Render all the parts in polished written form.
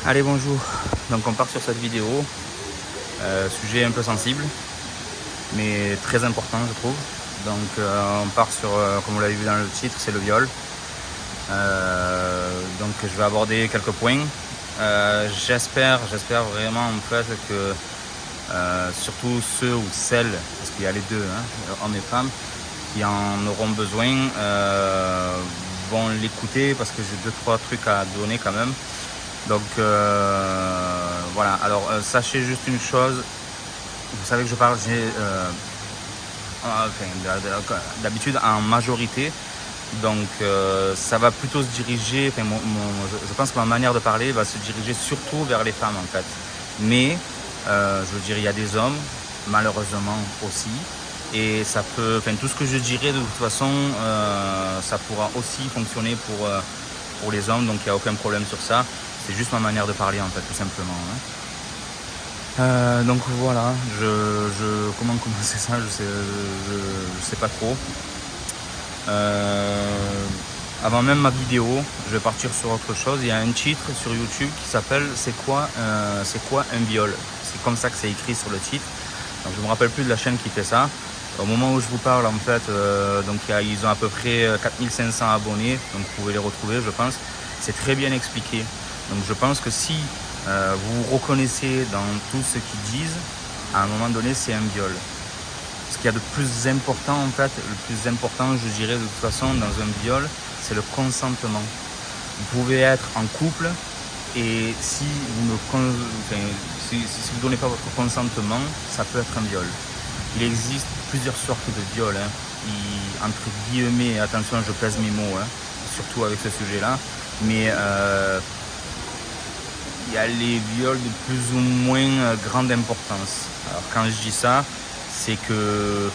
Allez, bonjour. Donc on part sur cette vidéo. Sujet un peu sensible, mais très important je trouve. Donc on part sur, comme vous l'avez vu dans le titre, c'est le viol. Donc je vais aborder quelques points. J'espère vraiment en fait que surtout ceux ou celles, parce qu'il y a les deux, hommes et femmes, qui en auront besoin, vont l'écouter parce que j'ai 2-3 trucs à donner quand même. Donc voilà, alors sachez juste une chose, vous savez que je parle d'habitude en majorité, donc ça va plutôt se diriger, je pense que ma manière de parler va se diriger surtout vers les femmes en fait. Mais je veux dire, il y a des hommes, malheureusement aussi, et ça peut, tout ce que je dirais de toute façon, ça pourra aussi fonctionner pour les hommes, donc il n'y a aucun problème sur ça. C'est juste ma manière de parler en fait, tout simplement. Donc voilà, comment commencer ça, je sais pas trop. Avant même ma vidéo, je vais partir sur autre chose. Il y a un titre sur YouTube qui s'appelle c'est quoi un viol. C'est comme ça que c'est écrit sur le titre. Donc je me rappelle plus de la chaîne qui fait ça. Au moment où je vous parle en fait, donc ils ont à peu près 4500 abonnés, donc vous pouvez les retrouver je pense. C'est très bien expliqué. Donc je pense que si vous vous reconnaissez dans tout ce qu'ils disent, à un moment donné c'est un viol. Ce qu'il y a de plus important en fait, le plus important je dirais de toute façon dans un viol, c'est le consentement. Vous pouvez être en couple et si vous ne donnez pas votre consentement, ça peut être un viol. Il existe plusieurs sortes de viols, entre guillemets, attention je pèse mes mots, surtout avec ce sujet-là, mais il y a les viols de plus ou moins grande importance. Alors quand je dis ça, c'est que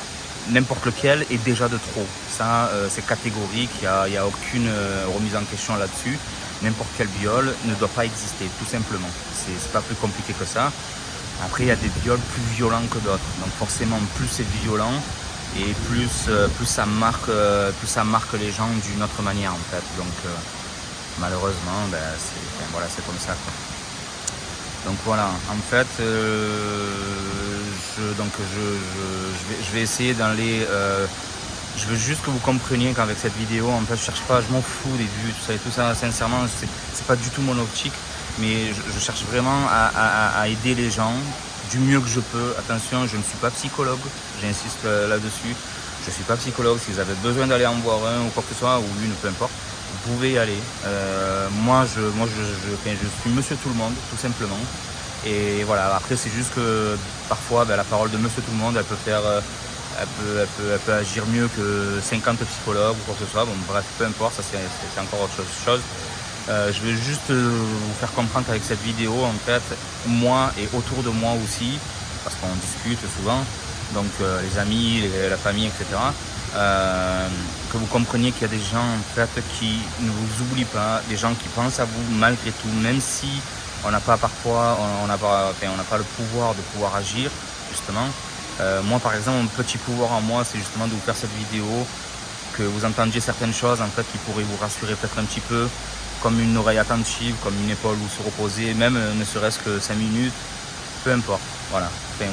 n'importe lequel est déjà de trop. Ça, c'est catégorique, il n'y a aucune remise en question là-dessus. N'importe quel viol ne doit pas exister, tout simplement. C'est pas plus compliqué que ça. Après, il y a des viols plus violents que d'autres. Donc forcément, plus c'est violent et plus ça marque les gens d'une autre manière en fait. Donc malheureusement, c'est comme ça quoi. Donc voilà, en fait, je vais essayer d'aller. Je veux juste que vous compreniez qu'avec cette vidéo, en fait, je cherche pas, je m'en fous des vues, tout ça et tout ça. Sincèrement, c'est pas du tout mon optique, mais je cherche vraiment à aider les gens du mieux que je peux. Attention, je ne suis pas psychologue, j'insiste là-dessus. Je suis pas psychologue. Si vous avez besoin d'aller en voir un ou quoi que ce soit, ou une, peu importe, vous pouvez y aller. Moi, je suis monsieur tout le monde, tout simplement. Et voilà, après, c'est juste que parfois, la parole de monsieur tout le monde, elle peut faire. Elle peut agir mieux que 50 psychologues ou quoi que ce soit. Bon, bref, peu importe, ça c'est encore autre chose. Je vais juste vous faire comprendre qu'avec cette vidéo, en fait, moi et autour de moi aussi, parce qu'on discute souvent, donc les amis, la famille, etc., que vous compreniez qu'il y a des gens en fait qui ne vous oublient pas, des gens qui pensent à vous malgré tout, même si on n'a pas parfois, on n'a pas le pouvoir de pouvoir agir, justement. Moi par exemple, mon petit pouvoir en moi, c'est justement de vous faire cette vidéo, que vous entendiez certaines choses en fait qui pourraient vous rassurer peut-être un petit peu, comme une oreille attentive, comme une épaule où se reposer, même ne serait-ce que 5 minutes, peu importe. Voilà.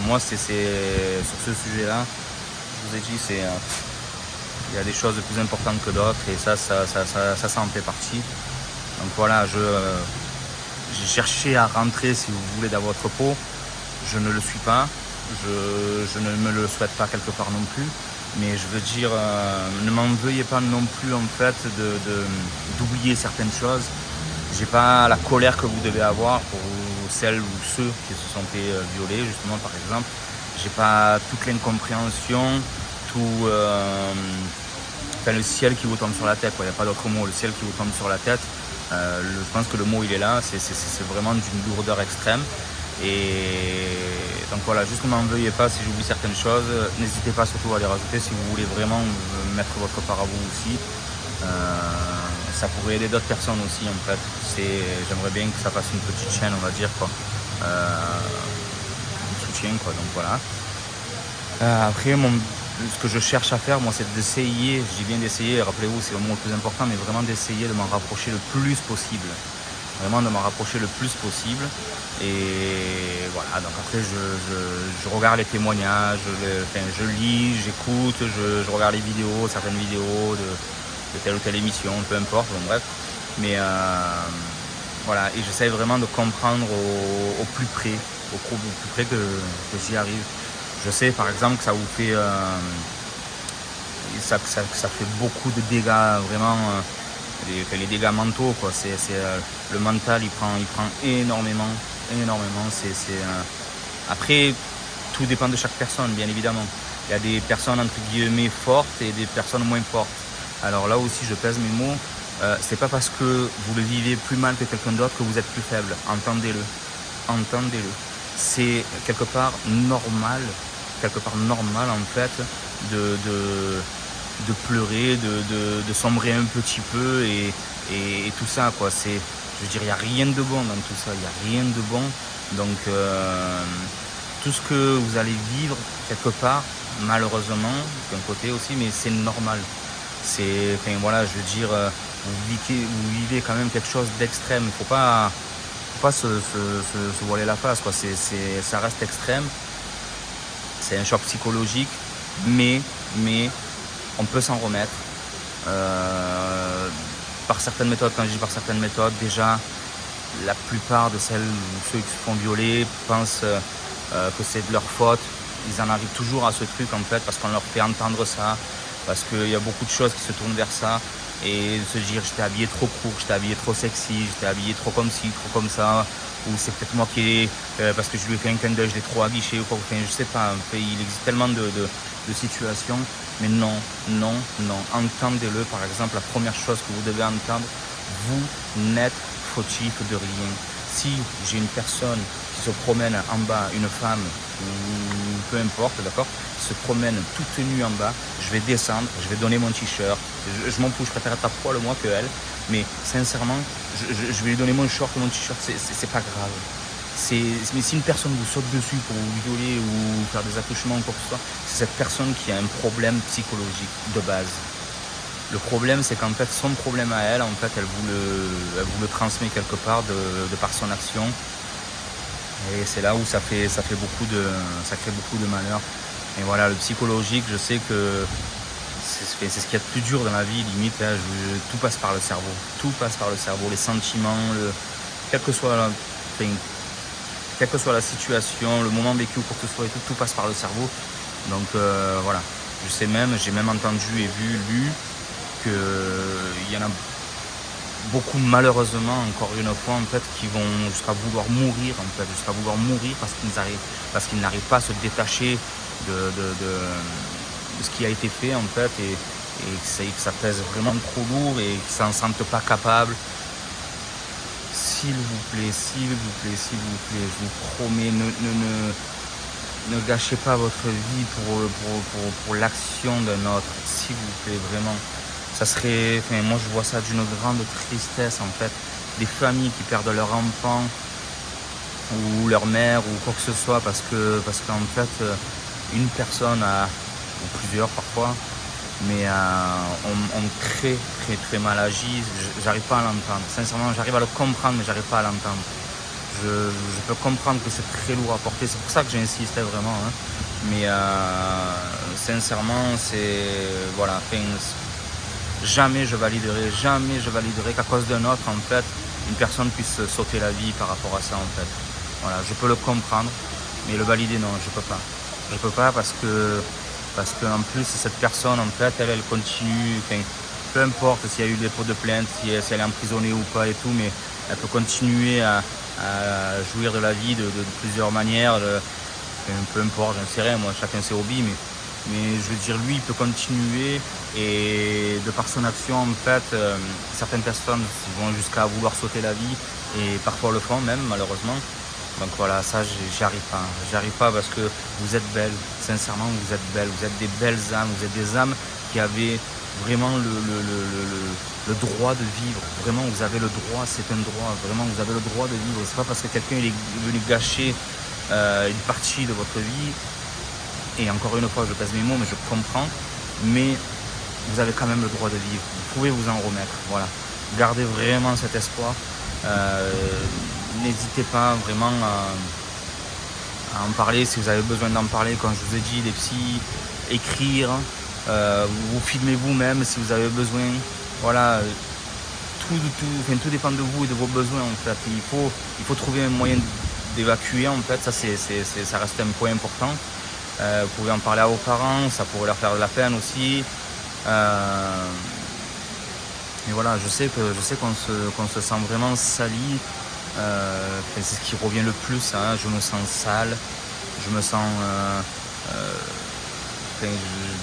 Moi c'est sur ce sujet-là, je vous ai dit, il y a des choses plus importantes que d'autres et ça en fait partie. Donc voilà, j'ai cherché à rentrer, si vous voulez, dans votre peau. Je ne le suis pas. Je ne me le souhaite pas quelque part non plus. Mais je veux dire, ne m'en veuillez pas non plus en fait d'oublier certaines choses. J'ai pas la colère que vous devez avoir pour celles ou ceux qui se sont fait violer, justement, par exemple. J'ai pas toute l'incompréhension, tout le ciel qui vous tombe sur la tête. Il n'y a pas d'autre mot, le ciel qui vous tombe sur la tête. Je pense que le mot il est là, c'est vraiment d'une lourdeur extrême. Et donc voilà, juste ne m'en veuillez pas si j'oublie certaines choses. N'hésitez pas surtout à les rajouter si vous voulez vraiment mettre votre part à vous aussi. Ça pourrait aider d'autres personnes aussi en fait. J'aimerais bien que ça fasse une petite chaîne, on va dire quoi. De soutien quoi, donc voilà. Après, ce que je cherche à faire, moi, c'est d'essayer, je dis bien d'essayer, rappelez-vous, c'est le mot le plus important, mais vraiment d'essayer de m'en rapprocher le plus possible. vraiment de m'en rapprocher le plus possible. Et voilà, donc après je regarde les témoignages, je lis, j'écoute, je regarde les vidéos, certaines vidéos de telle ou telle émission, peu importe, bon, bref. Mais voilà, et j'essaie vraiment de comprendre au plus près, au plus près que j'y arrive. Je sais par exemple que ça vous fait ça fait beaucoup de dégâts, vraiment les dégâts mentaux, quoi. Le mental, il prend énormément. Après, tout dépend de chaque personne, bien évidemment. Il y a des personnes entre guillemets fortes et des personnes moins fortes. Alors là aussi, je pèse mes mots. C'est pas parce que vous le vivez plus mal que quelqu'un d'autre que vous êtes plus faible. Entendez-le. C'est quelque part normal en fait de pleurer, de sombrer un petit peu et tout ça, quoi. Je veux dire, il n'y a rien de bon dans tout ça, il n'y a rien de bon. Donc tout ce que vous allez vivre quelque part, malheureusement, d'un côté aussi, mais c'est normal. Voilà, je veux dire, vous vivez quand même quelque chose d'extrême. Il ne faut pas se voiler la face, quoi. Ça reste extrême. C'est un choc psychologique, mais on peut s'en remettre par certaines méthodes. Quand je dis par certaines méthodes, déjà, la plupart de ceux qui se font violer pensent que c'est de leur faute. Ils en arrivent toujours à ce truc, en fait, parce qu'on leur fait entendre ça, parce qu'il y a beaucoup de choses qui se tournent vers ça, et se dire j'étais habillé trop court, j'étais habillé trop sexy, j'étais habillé trop comme ci, trop comme ça, ou c'est peut-être moi qui parce que je lui ai fait un clin d'œil, je l'ai trop aguiché ou quoi. Enfin, je sais pas, il existe tellement de situations, mais non, entendez-le. Par exemple, la première chose que vous devez entendre, vous n'êtes fautif de rien. Si j'ai une personne qui se promène en bas, une femme, ou peu importe, d'accord, qui se promène toute nue en bas, je vais descendre, je vais donner mon t-shirt, je m'en fous, je préfère être à poil moi que elle, mais sincèrement, je vais lui donner mon short et mon t-shirt, c'est pas grave. Mais si une personne vous saute dessus pour vous violer ou faire des attouchements ou quoi que ce soit, c'est cette personne qui a un problème psychologique de base. Le problème, c'est qu'en fait, son problème à elle, en fait, elle vous le transmet quelque part de par son action. Et c'est là où ça crée beaucoup de malheur. Et voilà, le psychologique, je sais que c'est ce qu'il y a de plus dur dans la vie, limite. Là, tout passe par le cerveau. Tout passe par le cerveau, les sentiments, quelle que soit la situation, le moment vécu ou quoi que ce soit, et tout passe par le cerveau. Donc voilà, j'ai même entendu et lu qu'il y en a beaucoup, malheureusement, encore une fois, en fait, qui vont jusqu'à vouloir mourir, parce qu'ils n'arrivent pas à se détacher de ce qui a été fait, en fait, et que ça pèse vraiment trop lourd et qu'ils s'en sentent pas capables. S'il vous plaît, je vous promets, ne gâchez pas votre vie pour l'action d'un autre, s'il vous plaît, vraiment. Ça serait, moi je vois ça d'une grande tristesse, en fait, des familles qui perdent leur enfant ou leur mère ou quoi que ce soit parce qu'en fait une personne ou plusieurs parfois, mais on très mal agi. J'arrive pas à l'entendre, sincèrement. J'arrive à le comprendre, mais j'arrive pas à l'entendre. Je peux comprendre que c'est très lourd à porter, c'est pour ça que j'insistais vraiment, hein. Mais sincèrement, voilà, jamais je validerai qu'à cause d'un autre, en fait, une personne puisse sauter la vie par rapport à ça, en fait. Voilà, je peux le comprendre, mais le valider, non, je peux pas parce que en plus cette personne, en fait, elle continue, peu importe s'il y a eu des dépôt de plainte, si elle est emprisonnée ou pas et tout, mais elle peut continuer à jouir de la vie de plusieurs manières, peu importe, j'en sais rien, moi, chacun ses hobbies, mais je veux dire, lui, il peut continuer, et de par son action, en fait, certaines personnes vont jusqu'à vouloir sauter la vie, et parfois le font même, malheureusement. Donc voilà, ça, j'arrive pas parce que vous êtes belle, sincèrement, vous êtes belle, vous êtes des belles âmes, vous êtes des âmes qui avaient vraiment le droit de vivre. Vraiment, vous avez le droit, c'est un droit, vraiment, vous avez le droit de vivre. C'est pas parce que quelqu'un est venu gâcher une partie de votre vie. Et encore une fois, je pèse mes mots, mais je comprends. Mais vous avez quand même le droit de vivre. Vous pouvez vous en remettre. Voilà. Gardez vraiment cet espoir. N'hésitez pas vraiment à en parler si vous avez besoin d'en parler. Comme je vous ai dit, les psys, écrire, vous filmez vous-même si vous avez besoin. Voilà, tout dépend de vous et de vos besoins en fait. Il faut trouver un moyen d'évacuer en fait, ça reste un point important. Vous pouvez en parler à vos parents, ça pourrait leur faire de la peine aussi. Et voilà, je sais qu'on se sent vraiment sali. C'est ce qui revient le plus, hein. Je me sens sale, je me sens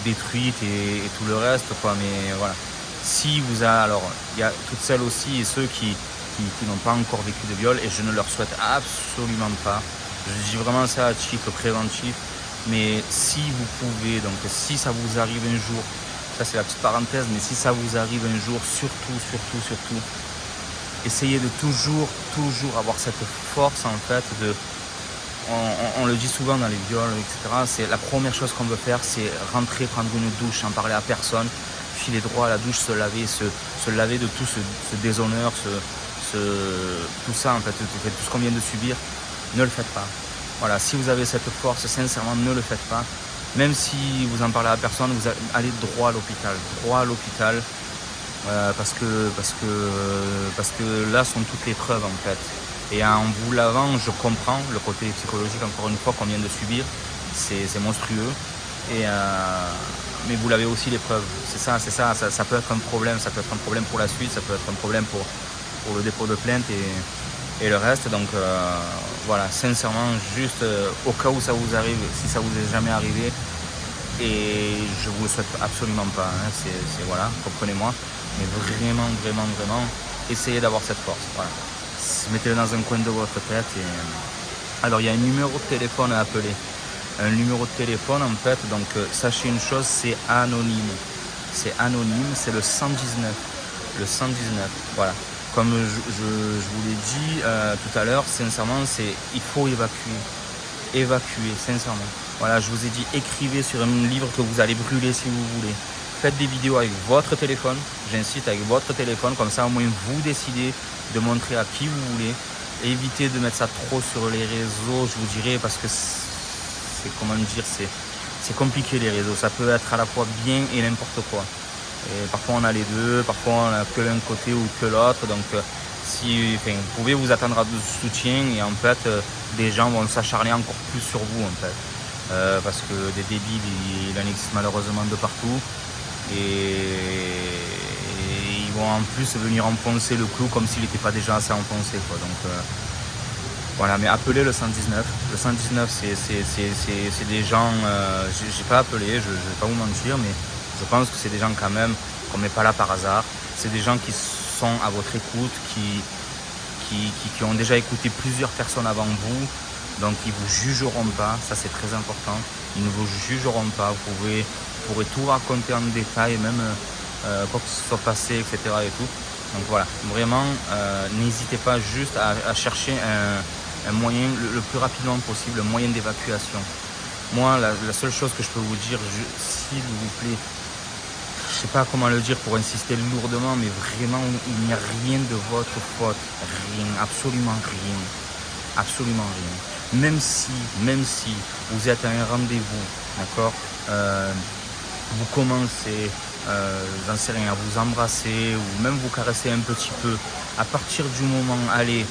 détruite et tout le reste, quoi. Mais voilà, si vous avez, alors il y a toutes celles aussi et ceux qui n'ont pas encore vécu de viol, et je ne leur souhaite absolument pas. Je dis vraiment ça à titre préventif. Mais si vous pouvez, donc si ça vous arrive un jour, ça c'est la petite parenthèse, mais si ça vous arrive un jour, surtout, essayez de toujours avoir cette force en fait de... On le dit souvent dans les viols, etc. C'est la première chose qu'on veut faire, c'est rentrer, prendre une douche, en parler à personne, filer droit à la douche, se laver de tout ce déshonneur, tout ça en fait, tout ce qu'on vient de subir. Ne le faites pas. Voilà, si vous avez cette force, sincèrement, ne le faites pas. Même si vous en parlez à personne, vous allez droit à l'hôpital, parce que là sont toutes les preuves en fait. Et en vous lavant, je comprends le côté psychologique, encore une fois, qu'on vient de subir, c'est monstrueux. Mais vous l'avez aussi les preuves. C'est ça peut être un problème, ça peut être un problème pour la suite, ça peut être un problème pour le dépôt de plainte et le reste. Donc voilà, sincèrement, juste au cas où ça vous arrive, si ça vous est jamais arrivé, et je vous le souhaite absolument pas, hein, c'est voilà, comprenez-moi, mais vraiment, essayez d'avoir cette force. Voilà. Mettez-le dans un coin de votre tête. Alors il y a un numéro de téléphone à appeler. Un numéro de téléphone en fait, donc sachez une chose, c'est anonyme. C'est anonyme, c'est le 119. Le 119, voilà. Comme je vous l'ai dit tout à l'heure, sincèrement, il faut évacuer, sincèrement. Voilà, je vous ai dit, écrivez sur un livre que vous allez brûler si vous voulez. Faites des vidéos avec votre téléphone, j'insiste, avec votre téléphone, comme ça au moins vous décidez de montrer à qui vous voulez. Évitez de mettre ça trop sur les réseaux, je vous dirais, parce que c'est compliqué les réseaux, ça peut être à la fois bien et n'importe quoi. Et parfois on a les deux, parfois on a que l'un côté ou que l'autre, donc vous pouvez vous attendre à du soutien et en fait des gens vont s'acharner encore plus sur vous en fait, parce que des débiles il en existe malheureusement de partout et ils vont en plus venir enfoncer le clou comme s'il n'était pas déjà assez enfoncé, quoi. Donc voilà, mais appelez le 119. Le 119 c'est des gens, j'ai pas appelé, je vais pas vous mentir, mais je pense que c'est des gens quand même qu'on met pas là par hasard. C'est des gens qui sont à votre écoute, qui ont déjà écouté plusieurs personnes avant vous. Donc ils vous jugeront pas, ça c'est très important. Ils ne vous jugeront pas, vous pourrez tout raconter en détail, même quoi que ce soit passé, etc. et tout. Donc voilà, vraiment, n'hésitez pas juste à chercher un moyen le plus rapidement possible, un moyen d'évacuation. Moi, la seule chose que je peux vous dire, s'il vous plaît, je sais pas comment le dire pour insister lourdement, mais vraiment, il n'y a rien de votre faute. Rien, absolument rien. Même si vous êtes à un rendez-vous, d'accord, vous commencez, j'en sais rien, à vous embrasser ou même vous caresser un petit peu. À partir du moment, allez,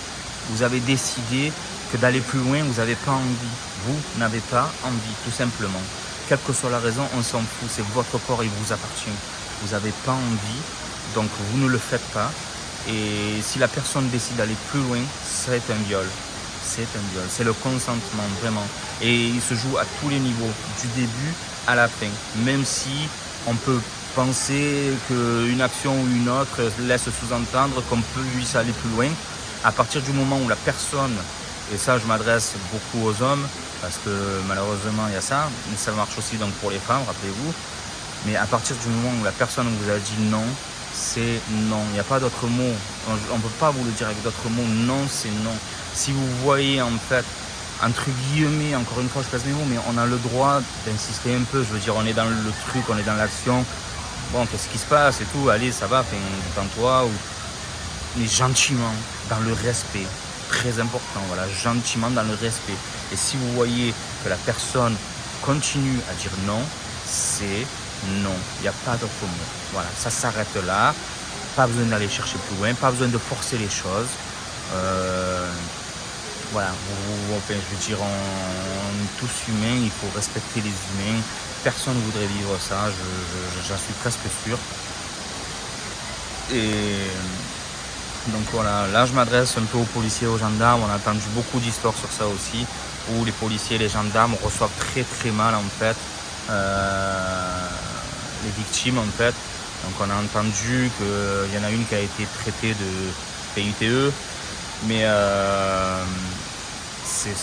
vous avez décidé que d'aller plus loin, vous n'avez pas envie. Vous n'avez pas envie, tout simplement. Quelle que soit la raison, on s'en fout. C'est votre corps, il vous appartient. Vous n'avez pas envie, donc vous ne le faites pas. Et si la personne décide d'aller plus loin, c'est un viol. C'est un viol. C'est le consentement, vraiment. Et il se joue à tous les niveaux, du début à la fin. Même si on peut penser qu'une action ou une autre laisse sous-entendre qu'on puisse aller plus loin, à partir du moment où la personne, et ça je m'adresse beaucoup aux hommes, parce que malheureusement il y a ça, mais ça marche aussi donc pour les femmes, rappelez-vous, mais à partir du moment où la personne vous a dit non, c'est non, il n'y a pas d'autre mot, on ne peut pas vous le dire avec d'autres mots, non c'est non. Si vous voyez en fait, entre guillemets, encore une fois je passe mes mots, mais on a le droit d'insister un peu, je veux dire on est dans le truc, on est dans l'action, bon qu'est-ce qui se passe et tout, allez ça va, détends-toi, mais gentiment, dans le respect, très important, voilà, gentiment dans le respect. Et si vous voyez que la personne continue à dire non, c'est non, il n'y a pas d'autre mot. Voilà, ça s'arrête là, pas besoin d'aller chercher plus loin, pas besoin de forcer les choses. Voilà, enfin, je veux dire, on est tous humains, il faut respecter les humains. Personne ne voudrait vivre ça, j'en suis presque sûr. Et donc voilà, là je m'adresse un peu aux policiers et aux gendarmes. On a entendu beaucoup d'histoires sur ça aussi, où les policiers et les gendarmes reçoivent très très mal en fait les victimes en fait. Donc on a entendu qu'il y en a une qui a été traitée de PITE, mais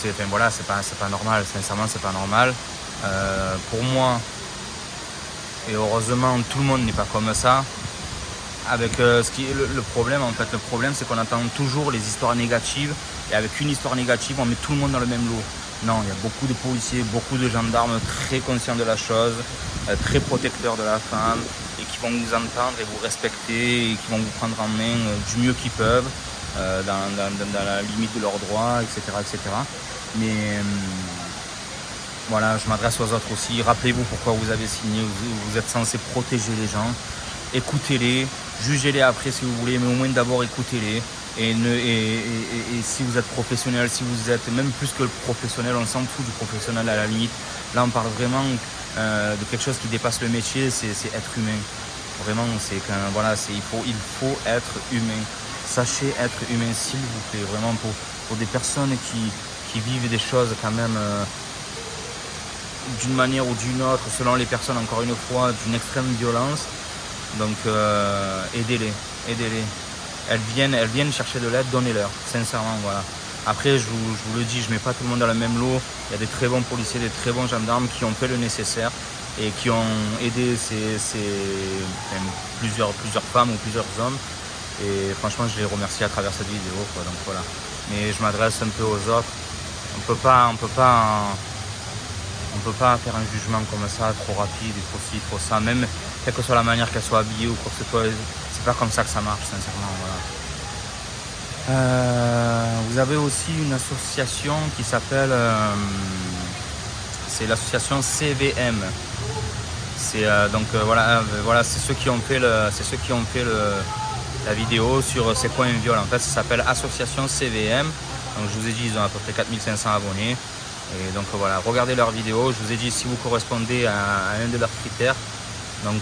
enfin, voilà, c'est pas normal, sincèrement c'est pas normal. Pour moi, et heureusement tout le monde n'est pas comme ça. Avec ce qui est le problème en fait, le problème c'est qu'on entend toujours les histoires négatives, et avec une histoire négative on met tout le monde dans le même lot. Non, il y a beaucoup de policiers, beaucoup de gendarmes très conscients de la chose, très protecteurs de la femme, et qui vont vous entendre et vous respecter, et qui vont vous prendre en main du mieux qu'ils peuvent, dans la limite de leurs droits, etc. etc. Mais voilà, je m'adresse aux autres aussi. Rappelez-vous pourquoi vous avez signé, vous êtes censé protéger les gens. Écoutez-les, jugez-les après si vous voulez, mais au moins d'abord écoutez-les. Et si vous êtes professionnel, si vous êtes même plus que le professionnel, on s'en fout du professionnel à la limite. Là, on parle vraiment de quelque chose qui dépasse le métier, c'est être humain. Vraiment, c'est voilà, il faut être humain. Sachez être humain, s'il vous plaît. Vraiment pour des personnes qui vivent des choses quand même d'une manière ou d'une autre, selon les personnes, encore une fois, d'une extrême violence. Donc aidez-les. Elles viennent chercher de l'aide, donnez-leur, sincèrement, voilà. Après, je vous le dis, je mets pas tout le monde dans le même lot. Il y a des très bons policiers, des très bons gendarmes qui ont fait le nécessaire et qui ont aidé plusieurs femmes ou plusieurs hommes. Et franchement, je les remercie à travers cette vidéo, quoi. Donc voilà. Mais je m'adresse un peu aux autres. On peut pas faire un jugement comme ça, trop rapide, trop ci, trop ça, même quelle que soit la manière qu'elle soit habillée ou quoi que ce soit, c'est pas comme ça que ça marche, sincèrement, voilà. Vous avez aussi une association qui s'appelle, c'est l'association CVM. C'est voilà, c'est ceux qui ont fait la vidéo sur c'est quoi un viol. En fait, ça s'appelle Association CVM. Donc je vous ai dit, ils ont à peu près 4500 abonnés. Et donc voilà, regardez leurs vidéos. Je vous ai dit si vous correspondez à un de leurs critères. Donc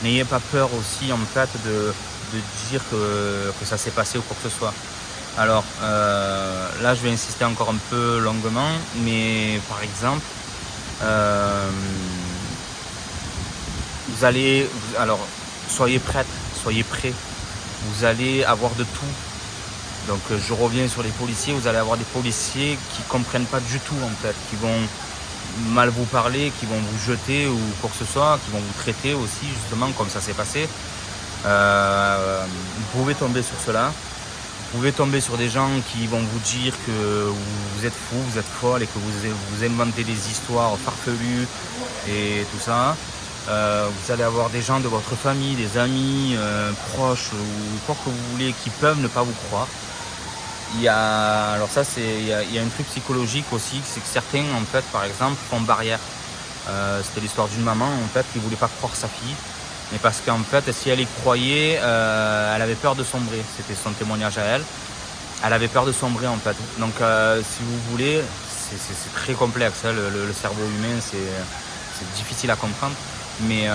n'ayez pas peur aussi en fait de dire que ça s'est passé ou quoi que ce soit. Alors là je vais insister encore un peu longuement, mais par exemple alors soyez prêts, soyez prêts, vous allez avoir de tout. Donc je reviens sur les policiers, vous allez avoir des policiers qui ne comprennent pas du tout en fait, qui vont mal vous parler, qui vont vous jeter ou quoi que ce soit, qui vont vous traiter aussi justement comme ça s'est passé. Vous pouvez tomber sur cela, vous pouvez tomber sur des gens qui vont vous dire que vous êtes fou, vous êtes folle et que vous inventez des histoires farfelues et tout ça. Vous allez avoir des gens de votre famille, des amis, proches ou quoi que vous voulez qui peuvent ne pas vous croire. Il y a un truc psychologique aussi, c'est que certains en fait par exemple font barrière. C'était l'histoire d'une maman en fait qui voulait pas croire sa fille, mais parce qu'en fait si elle y croyait, elle avait peur de sombrer. C'était son témoignage à elle. Elle avait peur de sombrer en fait. Donc si vous voulez, c'est très complexe. Hein, le cerveau humain, c'est difficile à comprendre, mais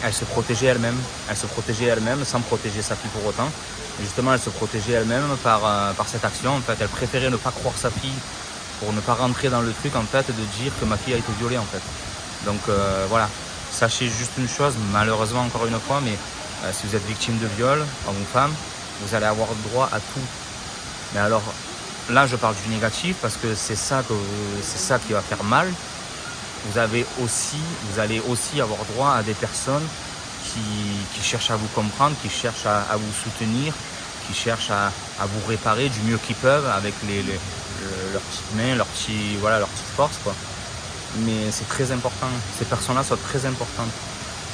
elle se protégeait elle-même. Elle se protégeait elle-même sans protéger sa fille pour autant. Et justement, elle se protégeait elle-même par cette action. En fait, elle préférait ne pas croire sa fille pour ne pas rentrer dans le truc en fait de dire que ma fille a été violée en fait. Donc voilà, sachez juste une chose, malheureusement encore une fois, mais si vous êtes victime de viol, homme ou femme, vous allez avoir droit à tout. Mais alors là, je parle du négatif parce que c'est ça qui va faire mal. Vous allez aussi avoir droit à des personnes qui cherchent à vous comprendre, qui cherchent à vous soutenir, qui cherchent à vous réparer du mieux qu'ils peuvent avec leurs petites mains, leurs petites forces, quoi. Mais c'est très important, ces personnes-là sont très importantes.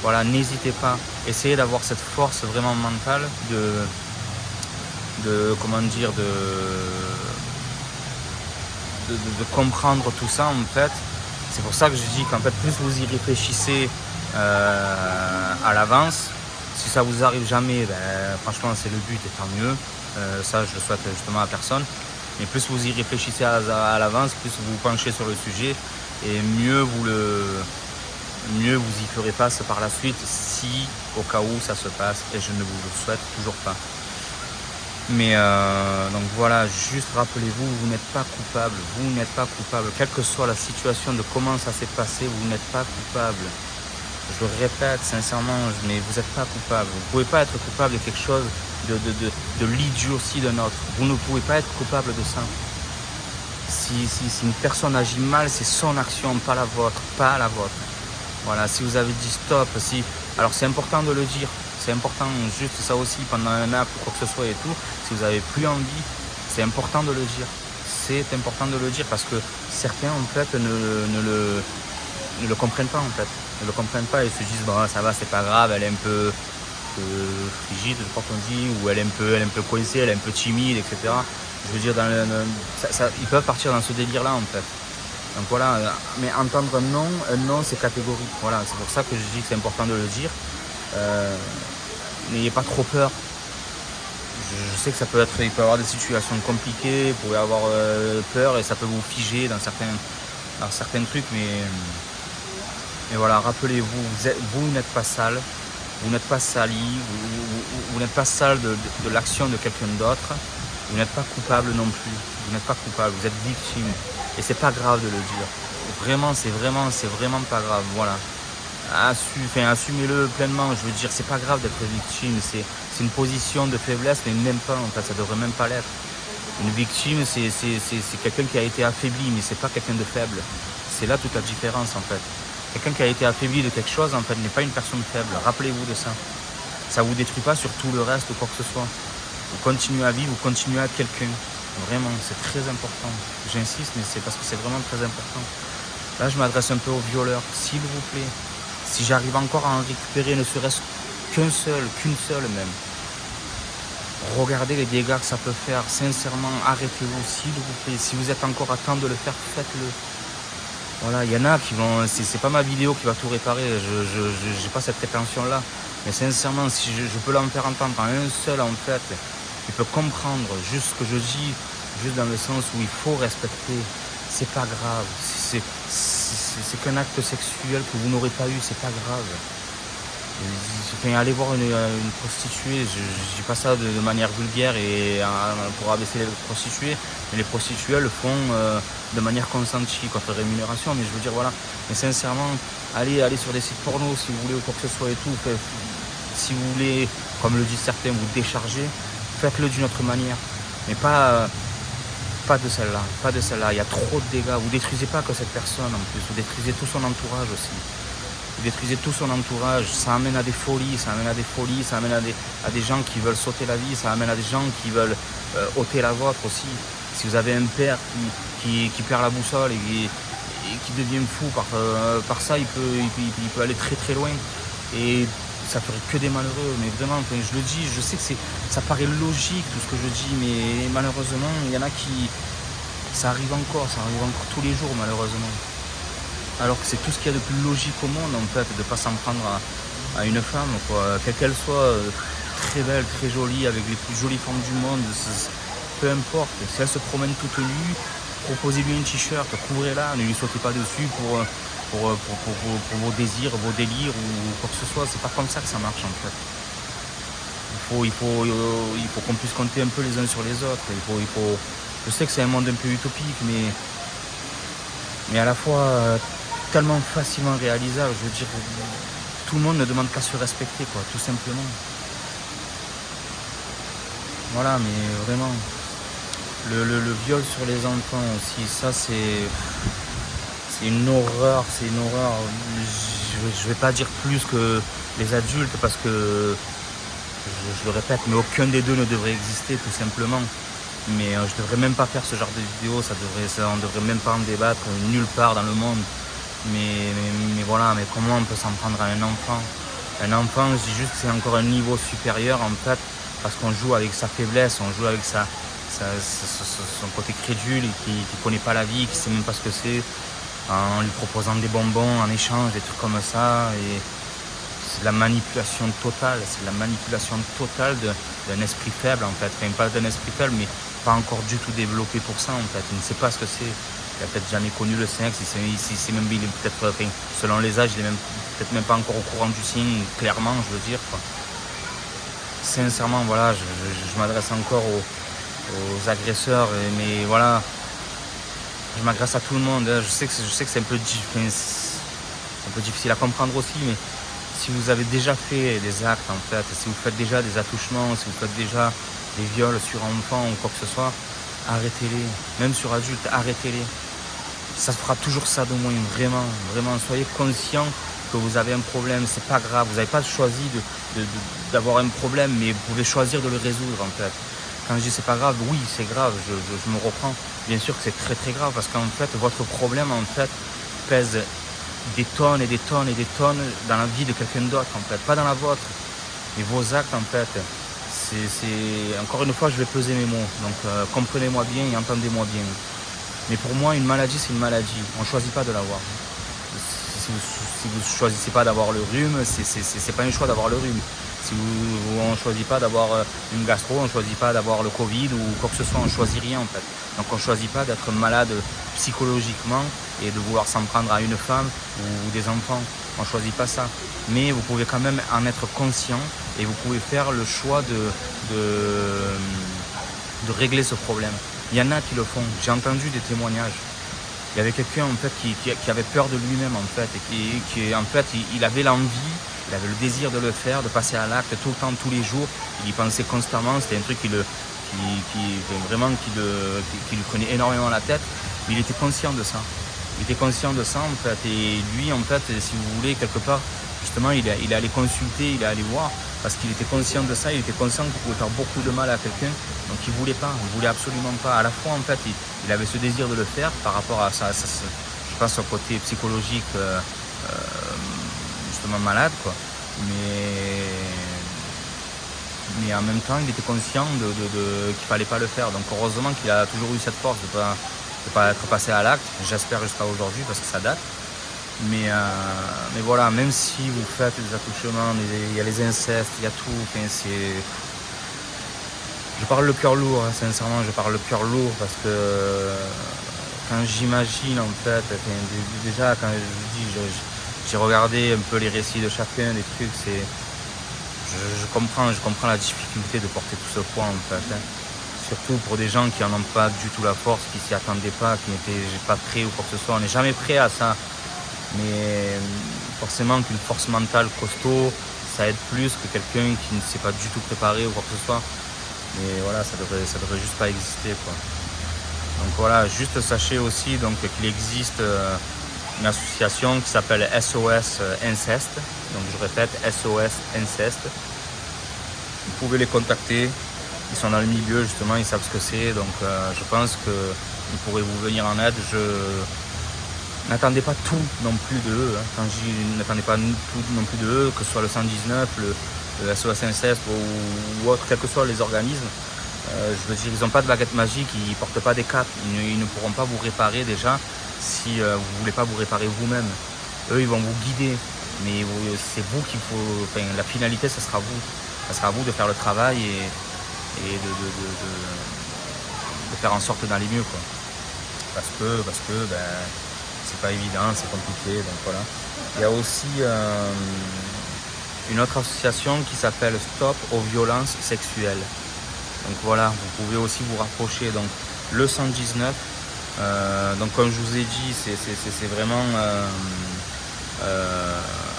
Voilà, n'hésitez pas, essayez d'avoir cette force vraiment mentale de comprendre tout ça en fait. C'est pour ça que je dis qu'en fait plus vous y réfléchissez à l'avance, si ça vous arrive jamais, franchement c'est le but et tant mieux, ça je le souhaite justement à personne, mais plus vous y réfléchissez à l'avance, plus vous vous penchez sur le sujet et mieux vous y ferez face par la suite si au cas où ça se passe, et je ne vous le souhaite toujours pas. Mais donc voilà, juste rappelez-vous, vous n'êtes pas coupable, quelle que soit la situation de comment ça s'est passé, vous n'êtes pas coupable. Je le répète sincèrement, mais vous n'êtes pas coupable. Vous ne pouvez pas être coupable de quelque chose, de l'idiotie d'un autre. Vous ne pouvez pas être coupable de ça. Si une personne agit mal, c'est son action, pas la vôtre, Voilà, si vous avez dit stop, alors c'est important de le dire. C'est important, juste ça aussi, pendant un acte ou quoi que ce soit et tout, si vous n'avez plus envie, c'est important de le dire. C'est important de le dire parce que certains, en fait, ne le comprennent pas, en fait. Ne le comprennent pas et se disent, bon, ça va, c'est pas grave, elle est un peu frigide, je crois qu'on dit, ou elle est un peu coincée, elle est un peu timide, etc. Je veux dire, ils peuvent partir dans ce délire-là, en fait. Donc voilà, mais entendre un non, c'est catégorique. Voilà, c'est pour ça que je dis que c'est important de le dire. N'ayez pas trop peur. Je sais que il peut y avoir des situations compliquées, vous pouvez avoir peur et ça peut vous figer dans certains trucs, mais voilà, rappelez-vous, vous n'êtes pas sale, vous n'êtes pas sali, vous n'êtes pas sale de l'action de quelqu'un d'autre, vous n'êtes pas coupable non plus, vous n'êtes pas coupable, vous êtes victime et c'est pas grave de le dire. Vraiment, c'est vraiment pas grave, voilà. Assumez-le pleinement, je veux dire, c'est pas grave d'être victime, c'est une position de faiblesse, mais même pas, en fait, ça devrait même pas l'être. Une victime, c'est quelqu'un qui a été affaibli, mais c'est pas quelqu'un de faible. C'est là toute la différence, en fait. Quelqu'un qui a été affaibli de quelque chose, en fait, n'est pas une personne faible. Rappelez-vous de ça. Ça vous détruit pas sur tout le reste ou quoi que ce soit. Vous continuez à vivre, vous continuez à être quelqu'un. Vraiment, c'est très important. J'insiste, mais c'est parce que c'est vraiment très important. Là, je m'adresse un peu aux violeurs, s'il vous plaît. Si j'arrive encore à en récupérer ne serait-ce qu'une seule même. Regardez les dégâts que ça peut faire. Sincèrement, arrêtez-vous, s'il vous plaît. Si vous êtes encore à temps de le faire, faites-le. Voilà, il y en a qui vont... C'est pas ma vidéo qui va tout réparer. Je n'ai pas cette prétention-là. Mais sincèrement, si je peux l'en faire entendre à un seul, en fait, qui peut comprendre juste ce que je dis, juste dans le sens où il faut respecter. C'est pas grave. C'est qu'un acte sexuel que vous n'aurez pas eu, c'est pas grave. Aller voir une prostituée, je dis pas ça de manière vulgaire et pour abaisser les prostituées, mais les prostituées le font de manière consentie, contre rémunération, mais je veux dire voilà. Mais sincèrement, allez sur des sites porno si vous voulez ou quoi que ce soit et tout. Si vous voulez, comme le disent certains, vous décharger, faites-le d'une autre manière. Mais pas de celle-là, il y a trop de dégâts. Vous détruisez pas que cette personne en plus, vous détruisez tout son entourage aussi. Vous détruisez tout son entourage, ça amène à des folies, ça amène à des gens qui veulent sauter la vie, ça amène à des gens qui veulent ôter la vôtre aussi. Si vous avez un père qui perd la boussole et qui devient fou par ça, il peut aller très très loin. Et ça ferait que des malheureux, mais vraiment, je le dis, je sais que ça paraît logique tout ce que je dis, mais malheureusement, il y en a qui... ça arrive encore tous les jours malheureusement. Alors que c'est tout ce qu'il y a de plus logique au monde en fait, de ne pas s'en prendre à une femme, quoi. Quelle qu'elle soit très belle, très jolie, avec les plus jolies formes du monde, peu importe. Si elle se promène toute nue, proposez-lui un t-shirt, couvrez-la, ne lui sautez pas dessus pour vos désirs, vos délires ou quoi que ce soit. C'est pas comme ça que ça marche en fait. Il faut qu'on puisse compter un peu les uns sur les autres. Je sais que c'est un monde un peu utopique, mais à la fois tellement facilement réalisable. Je veux dire, tout le monde ne demande qu'à se respecter, quoi, tout simplement. Voilà, mais vraiment, le viol sur les enfants aussi, ça c'est une horreur, Je vais pas dire plus que les adultes parce que, je le répète, mais aucun des deux ne devrait exister, tout simplement. Mais je devrais même pas faire ce genre de vidéo, on devrait même pas en débattre nulle part dans le monde. Mais voilà, mais comment on peut s'en prendre à un enfant? Un enfant, je dis juste que c'est encore un niveau supérieur en fait. parce qu'on joue avec sa faiblesse, on joue avec son côté crédule, qui ne connaît pas la vie, qui ne sait même pas ce que c'est, en lui proposant des bonbons en échange, des trucs comme ça. Et c'est de la manipulation totale, d'un esprit faible en fait. Enfin, pas d'un esprit faible, mais pas encore du tout développé pour ça en fait. Il ne sait pas ce que c'est. Il n'a peut-être jamais connu le sexe, il est peut-être, enfin, selon les âges, il est peut-être même pas encore au courant du signe, clairement, je veux dire, quoi. Sincèrement, voilà, je m'adresse encore aux agresseurs, mais voilà, je m'adresse à tout le monde. Je sais que c'est un peu difficile à comprendre aussi, mais si vous avez déjà fait des actes, en fait, si vous faites déjà des attouchements, si vous faites déjà des viols sur enfants ou quoi que ce soit, arrêtez-les. Même sur adultes, arrêtez-les. Ça se fera toujours ça de moins, vraiment, vraiment. Soyez conscient que vous avez un problème, c'est pas grave. Vous n'avez pas choisi d'avoir un problème, mais vous pouvez choisir de le résoudre, en fait. Quand je dis c'est pas grave, oui, c'est grave, je me reprends. Bien sûr que c'est très très grave, parce qu'en fait, votre problème, en fait, pèse des tonnes et des tonnes et des tonnes dans la vie de quelqu'un d'autre, en fait, pas dans la vôtre. Et vos actes, en fait, c'est encore une fois, je vais peser mes mots. Donc, comprenez-moi bien et entendez-moi bien. Mais pour moi, une maladie, c'est une maladie. On ne choisit pas de l'avoir. Si vous ne choisissez pas d'avoir le rhume, c'est pas un choix d'avoir le rhume. Si on ne choisit pas d'avoir une gastro, on ne choisit pas d'avoir le Covid ou quoi que ce soit, on ne choisit rien en fait. Donc on ne choisit pas d'être malade psychologiquement et de vouloir s'en prendre à une femme ou des enfants. On ne choisit pas ça. Mais vous pouvez quand même en être conscient et vous pouvez faire le choix de régler ce problème. Il y en a qui le font. J'ai entendu des témoignages. Il y avait quelqu'un en fait qui avait peur de lui-même en fait et qui en fait il avait l'envie, il avait le désir de le faire, de passer à l'acte tout le temps, tous les jours. Il y pensait constamment. C'était un truc qui lui prenait énormément la tête. Mais il était conscient de ça. Il était conscient de ça en fait. Et lui en fait, si vous voulez quelque part, justement, il est allé consulter, il est allé voir parce qu'il était conscient de ça. Il était conscient qu'il pouvait faire beaucoup de mal à quelqu'un. Donc il voulait absolument pas. À la fois en fait, il avait ce désir de le faire par rapport à ça je pense au côté psychologique justement malade quoi. Mais en même temps, il était conscient qu'il fallait pas le faire. Donc heureusement qu'il a toujours eu cette force de pas être passé à l'acte. J'espère jusqu'à aujourd'hui parce que ça date. Mais voilà, même si vous faites des attouchements, il y a les incestes, il y a tout. Enfin, je parle le cœur lourd, hein, sincèrement, je parle le cœur lourd parce que quand j'imagine en fait, déjà quand je dis, j'ai regardé un peu les récits de chacun, des trucs, je comprends la difficulté de porter tout ce poids en fait. Hein. Surtout pour des gens qui n'en ont pas du tout la force, qui s'y attendaient pas, qui n'étaient pas prêts ou quoi que ce soit. On n'est jamais prêt à ça. Mais forcément qu'une force mentale costaud, ça aide plus que quelqu'un qui ne s'est pas du tout préparé ou quoi que ce soit. Mais voilà, ça devrait juste pas exister quoi. Donc voilà, juste sachez aussi donc qu'il existe une association qui s'appelle SOS Inceste. Donc je répète, SOS Inceste. Vous pouvez les contacter. Ils sont dans le milieu justement, ils savent ce que c'est. Donc je pense qu'ils pourraient vous venir en aide. N'attendez pas tout non plus de eux. Hein. Quand je dis n'attendez pas tout non plus de eux, que ce soit le 119, le SOS Inceste ou autre, quels que soient les organismes, je veux dire, ils n'ont pas de baguette magique, ils ne portent pas des capes, ils ne pourront pas vous réparer déjà si vous ne voulez pas vous réparer vous-même. Eux, ils vont vous guider, mais c'est vous qu'il faut. Enfin, la finalité, ça sera vous. Ça sera à vous de faire le travail et de faire en sorte d'aller mieux, quoi. Parce que c'est pas évident, c'est compliqué, donc voilà. Il y a aussi une autre association qui s'appelle Stop aux violences sexuelles. Donc voilà, vous pouvez aussi vous rapprocher. Donc le 119, donc comme je vous ai dit, c'est vraiment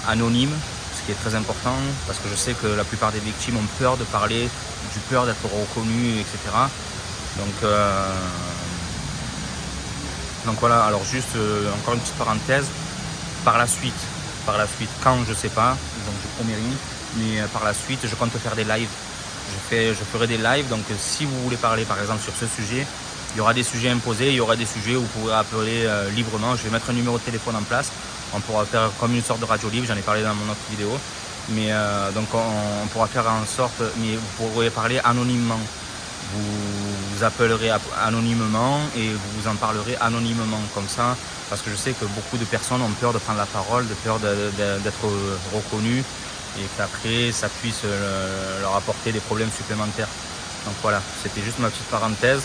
anonyme, ce qui est très important, parce que je sais que la plupart des victimes ont peur de parler, du peur d'être reconnues, etc. Donc voilà, alors juste encore une petite parenthèse, par la suite, quand je sais pas, donc je promets rien, mais par la suite je compte faire des lives. Je ferai des lives, donc si vous voulez parler par exemple sur ce sujet, il y aura des sujets imposés, il y aura des sujets où vous pourrez appeler librement. Je vais mettre un numéro de téléphone en place, on pourra faire comme une sorte de radio libre, j'en ai parlé dans mon autre vidéo. Mais donc on pourra faire en sorte, mais vous pourrez parler anonymement. Vous appellerez anonymement et vous en parlerez anonymement comme ça, parce que je sais que beaucoup de personnes ont peur de prendre la parole, de peur d'être reconnus et qu'après ça puisse leur apporter des problèmes supplémentaires. Donc voilà, c'était juste ma petite parenthèse.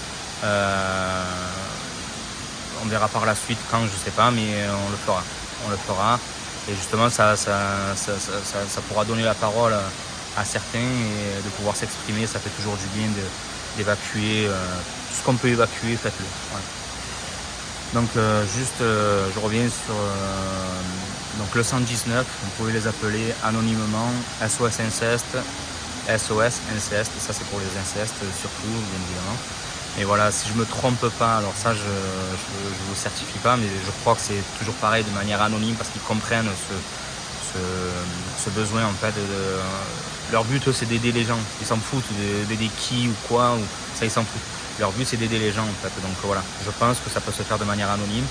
On verra par la suite quand, je sais pas, mais on le fera. On le fera. Et justement, ça pourra donner la parole à certains et de pouvoir s'exprimer. Ça fait toujours du bien d'évacuer. Tout ce qu'on peut évacuer, faites-le. Voilà. Donc je reviens sur donc le 119, vous pouvez les appeler anonymement, SOS Inceste, SOS Inceste, ça c'est pour les incestes surtout, bien évidemment. Et voilà, si je me trompe pas, alors ça je vous certifie pas, mais je crois que c'est toujours pareil de manière anonyme parce qu'ils comprennent ce besoin en fait. Leur but c'est d'aider les gens, ils s'en foutent d'aider qui ou quoi, ou ça ils s'en foutent. Leur but c'est d'aider les gens en fait, donc voilà, je pense que ça peut se faire de manière anonyme.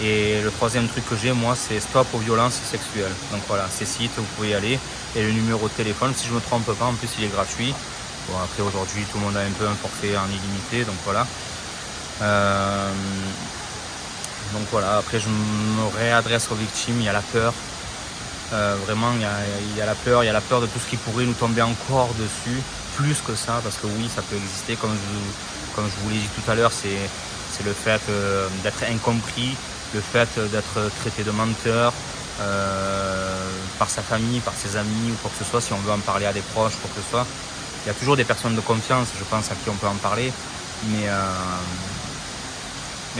Et le troisième truc que j'ai moi, c'est Stop aux violences sexuelles. Donc voilà, ces sites, vous pouvez y aller. Et le numéro de téléphone, si je me trompe pas, en plus il est gratuit. Bon, après aujourd'hui tout le monde a un peu un forfait en illimité, donc voilà. Donc voilà, après je me réadresse aux victimes, il y a la peur. Vraiment il y a la peur, il y a la peur de tout ce qui pourrait nous tomber encore dessus, plus que ça, parce que oui, ça peut exister, comme je vous l'ai dit tout à l'heure, c'est le fait d'être incompris, le fait d'être traité de menteur par sa famille, par ses amis ou quoi que ce soit, si on veut en parler à des proches, quoi que ce soit. Il y a toujours des personnes de confiance, je pense, à qui on peut en parler, mais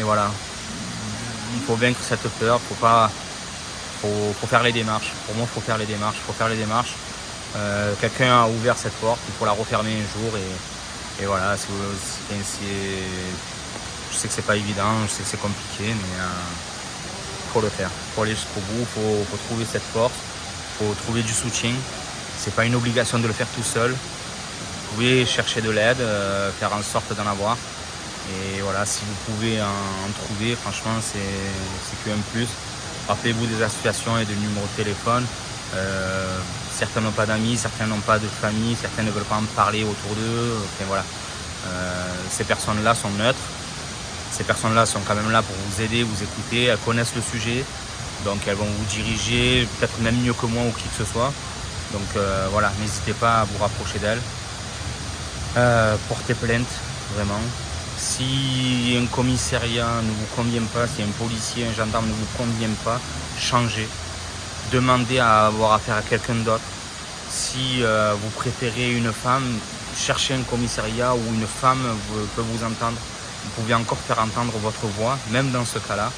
voilà, il faut vaincre cette peur, faut faire les démarches. Pour moi, il faut faire les démarches. Quelqu'un a ouvert cette porte, il faut la refermer un jour et voilà. Je sais que c'est pas évident, je sais que c'est compliqué, mais faut le faire. Faut aller jusqu'au bout, faut trouver cette force, faut trouver du soutien. C'est pas une obligation de le faire tout seul. Vous pouvez chercher de l'aide, faire en sorte d'en avoir. Et voilà, si vous pouvez en trouver, franchement, c'est qu'un plus. Rappelez-vous des associations et des numéros de téléphone. Certains n'ont pas d'amis, certains n'ont pas de famille, certains ne veulent pas en parler autour d'eux. Enfin, voilà. Ces personnes-là sont neutres. Ces personnes-là sont quand même là pour vous aider, vous écouter. Elles connaissent le sujet, donc elles vont vous diriger, peut-être même mieux que moi ou qui que ce soit. Donc voilà, n'hésitez pas à vous rapprocher d'elles. Portez plainte, vraiment. Si un commissariat ne vous convient pas, si un policier, un gendarme ne vous convient pas, changez. Demandez à avoir affaire à quelqu'un d'autre. Si vous préférez une femme, cherchez un commissariat où une femme peut vous entendre. Vous pouvez encore faire entendre votre voix, même dans ce cas-là.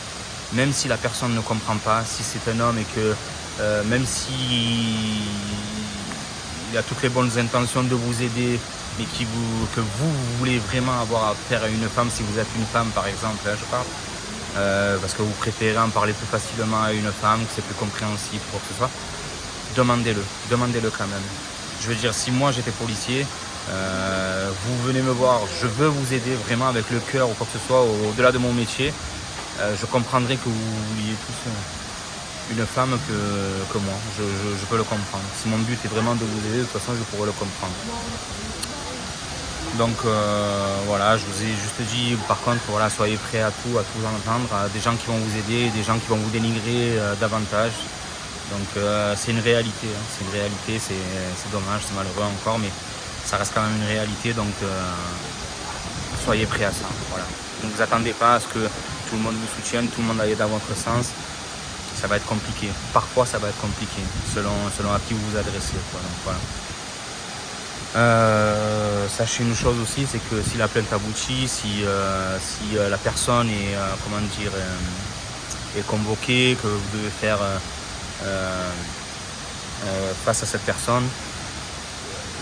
Même si la personne ne comprend pas, si c'est un homme et que même si il a toutes les bonnes intentions de vous aider, mais que vous voulez vraiment avoir affaire à une femme, si vous êtes une femme par exemple, hein, je parle, parce que vous préférez en parler plus facilement à une femme, que c'est plus compréhensible, quoi que ce soit, demandez-le quand même. Je veux dire, si moi j'étais policier, vous venez me voir, je veux vous aider vraiment avec le cœur ou quoi que ce soit, au-delà de mon métier, je comprendrais que vous vouliez tous une femme que moi, je peux le comprendre. Si mon but est vraiment de vous aider, de toute façon je pourrais le comprendre. Donc voilà, je vous ai juste dit, par contre, voilà, soyez prêts à tout entendre, à des gens qui vont vous aider, des gens qui vont vous dénigrer davantage. Donc c'est une réalité, hein, c'est dommage, c'est malheureux encore, mais ça reste quand même une réalité, donc soyez prêts à ça. Voilà. Ne vous attendez pas à ce que tout le monde vous soutienne, tout le monde aille dans votre sens. Ça va être compliqué. Parfois, ça va être compliqué, selon à qui vous vous adressez, quoi. Donc, voilà. Sachez une chose aussi, c'est que si la plainte aboutit, si la personne est, est convoquée, que vous devez faire face à cette personne,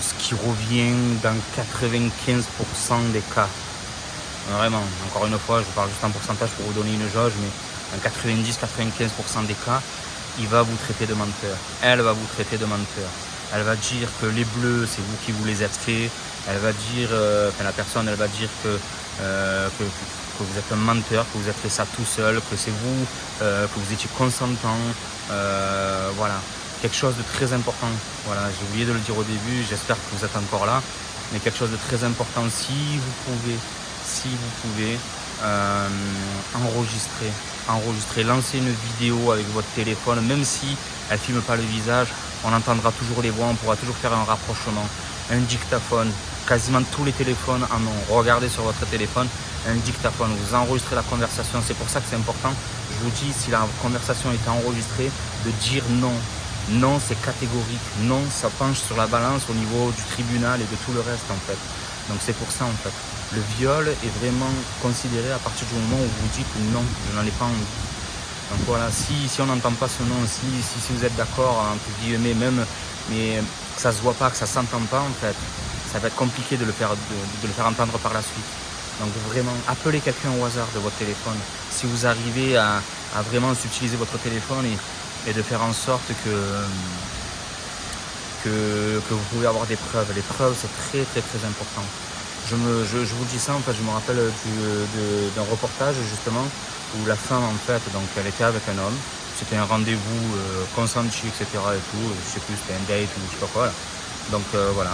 ce qui revient dans 95% des cas. Vraiment, encore une fois, je parle juste en pourcentage pour vous donner une jauge, mais dans 90-95% des cas, il va vous traiter de menteur. Elle va vous traiter de menteur. Elle va dire que les bleus, c'est vous qui vous les êtes fait. Elle va dire, la personne, elle va dire que vous êtes un menteur, que vous avez fait ça tout seul, que c'est vous, que vous étiez consentant. Voilà. quelque chose de très important. Voilà, j'ai oublié de le dire au début, j'espère que vous êtes encore là, mais quelque chose de très important, si vous pouvez, enregistrer, lancer une vidéo avec votre téléphone, même si elle ne filme pas le visage, on entendra toujours les voix, on pourra toujours faire un rapprochement. Un dictaphone, quasiment tous les téléphones en ont. Regardez sur votre téléphone, un dictaphone, vous enregistrez la conversation, c'est pour ça que c'est important. Je vous dis, si la conversation est enregistrée, de dire non. Non, c'est catégorique. Non, ça penche sur la balance au niveau du tribunal et de tout le reste en fait. Donc c'est pour ça en fait. Le viol est vraiment considéré à partir du moment où vous dites non, je n'en ai pas envie. Donc voilà, si on n'entend pas ce nom, si vous êtes d'accord, entre guillemets, même, mais que ça se voit pas, que ça s'entend pas en fait, ça va être compliqué de le faire entendre par la suite. Donc vraiment, appelez quelqu'un au hasard de votre téléphone. Si vous arrivez à vraiment utiliser votre téléphone et de faire en sorte que vous pouvez avoir des preuves. Les preuves, c'est très très très important. Je vous dis ça, en fait, je me rappelle d'un reportage justement où la femme, en fait, donc elle était avec un homme. C'était un rendez-vous consenti, etc. et tout. Je sais plus, c'était un date ou je sais pas quoi. Là. Donc voilà.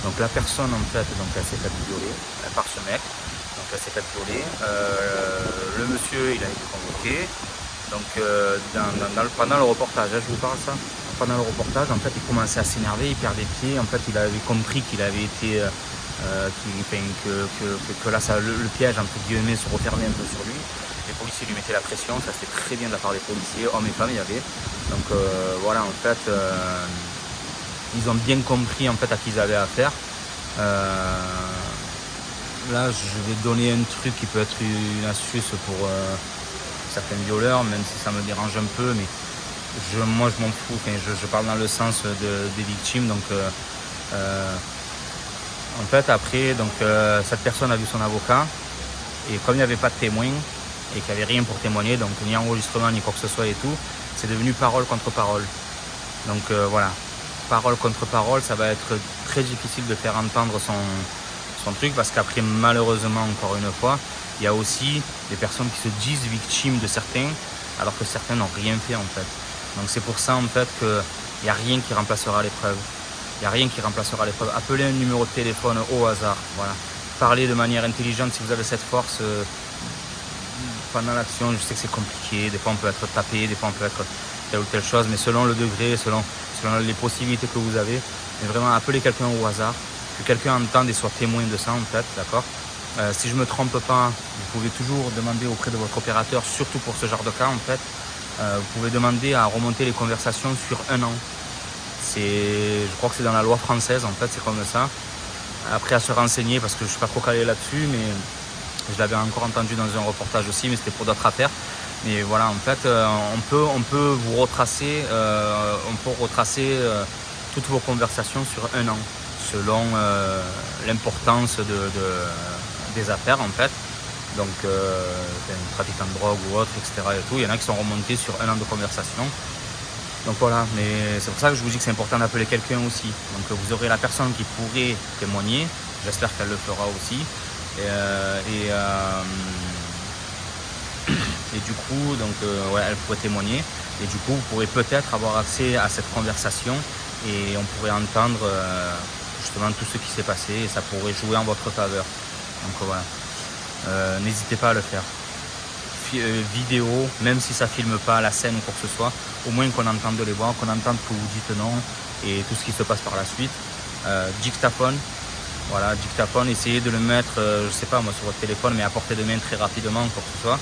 Donc la personne, en fait, donc elle s'est fait violer par ce mec. Donc elle s'est fait violer. Le monsieur, il a été convoqué. Donc pendant le reportage, je vous parle ça. Pendant le reportage, en fait, il commençait à s'énerver, il perdait pied. En fait, il avait compris qu'il avait été, que là, le piège entre guillemets se refermait un peu sur lui. Les policiers lui mettaient la pression, ça c'était très bien de la part des policiers, hommes et femmes, il y avait. Donc voilà, en fait, ils ont bien compris en fait à qui ils avaient affaire. Là, je vais donner un truc qui peut être une astuce pour certains violeurs, même si ça me dérange un peu, mais moi je m'en fous, enfin, je parle dans le sens des victimes. Donc en fait après donc, cette personne a vu son avocat et comme il n'y avait pas de témoin et qu'il n'y avait rien pour témoigner, donc ni enregistrement ni quoi que ce soit et tout, c'est devenu parole contre parole. Donc voilà, parole contre parole, ça va être très difficile de faire entendre son truc parce qu'après malheureusement encore une fois, il y a aussi des personnes qui se disent victimes de certains alors que certains n'ont rien fait en fait. Donc c'est pour ça en fait qu'il n'y a rien qui remplacera l'épreuve. Il n'y a rien qui remplacera l'épreuve. Appelez un numéro de téléphone au hasard. Voilà. Parlez de manière intelligente si vous avez cette force pendant l'action. Je sais que c'est compliqué. Des fois on peut être tapé, des fois on peut être telle ou telle chose, mais selon le degré, selon les possibilités que vous avez. Mais vraiment appelez quelqu'un au hasard, que quelqu'un entende et soit témoin de ça en fait, d'accord. Si je ne me trompe pas, vous pouvez toujours demander auprès de votre opérateur, surtout pour ce genre de cas en fait, vous pouvez demander à remonter les conversations sur 1 an. Je crois que c'est dans la loi française en fait, c'est comme ça. Après à se renseigner parce que je ne suis pas trop calé là-dessus, mais je l'avais encore entendu dans un reportage aussi, mais c'était pour d'autres affaires. Mais voilà, en fait, on peut vous retracer, toutes vos conversations sur 1 an, selon l'importance des affaires en fait. Donc trafiquant de drogue ou autre, etc. Et tout. Il y en a qui sont remontés sur 1 an de conversation. Donc voilà, mais c'est pour ça que je vous dis que c'est important d'appeler quelqu'un aussi. Donc vous aurez la personne qui pourrait témoigner, j'espère qu'elle le fera aussi. Et du coup, donc, ouais, elle pourrait témoigner. Et du coup, vous pourrez peut-être avoir accès à cette conversation et on pourrait entendre justement tout ce qui s'est passé et ça pourrait jouer en votre faveur. Donc voilà, n'hésitez pas à le faire. Vidéo, même si ça filme pas la scène ou quoi que ce soit, au moins qu'on entende les voix, qu'on entende que vous dites non et tout ce qui se passe par la suite. Dictaphone, voilà, dictaphone, essayez de le mettre, je sais pas moi, sur votre téléphone, mais à portée de main très rapidement, quoi que ce soit.